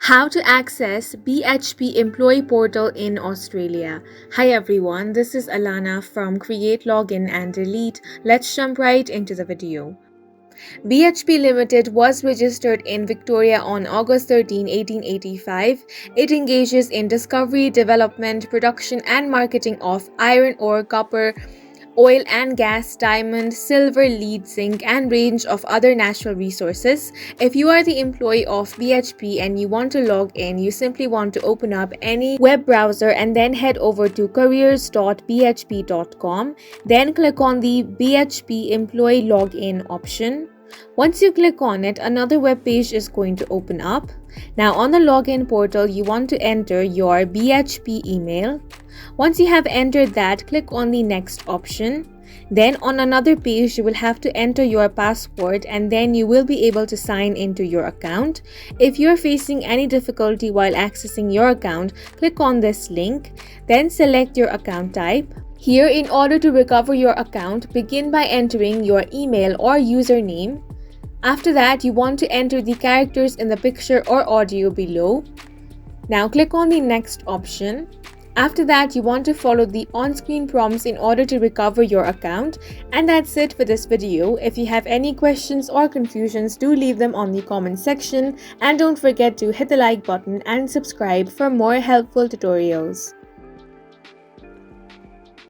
How to access BHP Employee Portal in Australia. Hi everyone, this is Alana from Create, Login and Delete. Let's jump right into the video. BHP Limited was registered in Victoria on August 13, 1885. It engages in discovery, development, production and marketing of iron ore, copper, oil and gas, diamond, silver, lead, zinc, and range of other natural resources. If you are the employee of BHP and you want to log in, you simply want to open up any web browser and then head over to careers.bhp.com. Then click on the BHP Employee Login option. Once you click on it, another web page is going to open up. Now on the login portal, you want to enter your BHP email. Once you have entered that, click on the next option. Then on another page, you will have to enter your password and then you will be able to sign into your account. If you're facing any difficulty while accessing your account, click on this link. Then select your account type. Here, in order to recover your account, begin by entering your email or username. After that, you want to enter the characters in the picture or audio below. Now click on the next option. After that, you want to follow the on-screen prompts in order to recover your account. And that's it for this video. If you have any questions or confusions, do leave them on the comment section. And don't forget to hit the like button and subscribe for more helpful tutorials.